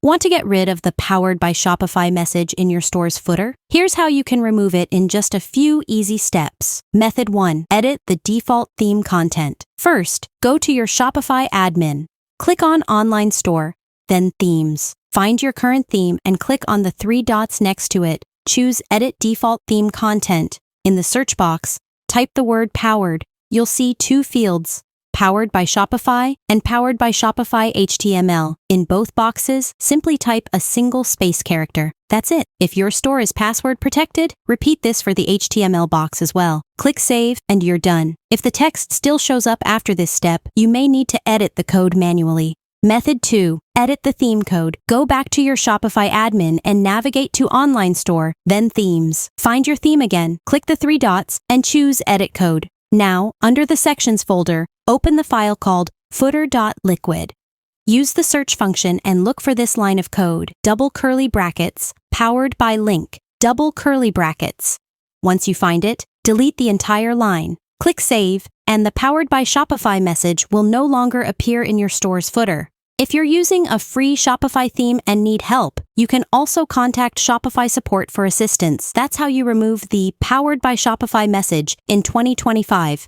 Want to get rid of the Powered by Shopify message in your store's footer? Here's how you can remove it in just a few easy steps. Method 1. Edit the default theme content. First, go to your Shopify admin. Click on Online Store, then Themes. Find your current theme and click on the 3 dots next to it. Choose Edit Default Theme Content. In the search box, type the word Powered. You'll see 2 fields, Powered by Shopify and Powered by Shopify HTML. In both boxes, simply type a single space character. That's it. If your store is password protected, repeat this for the HTML box as well. Click Save and you're done. If the text still shows up after this step, you may need to edit the code manually. Method 2. Edit the theme code. Go back to your Shopify admin and navigate to Online Store, then Themes. Find your theme again, click the 3 dots, and choose Edit Code. Now, under the Sections folder, open the file called footer.liquid. Use the search function and look for this line of code, double curly brackets, powered by link, double curly brackets. Once you find it, delete the entire line. Click Save, and the Powered by Shopify message will no longer appear in your store's footer. If you're using a free Shopify theme and need help, you can also contact Shopify support for assistance. That's how you remove the Powered by Shopify message in 2025.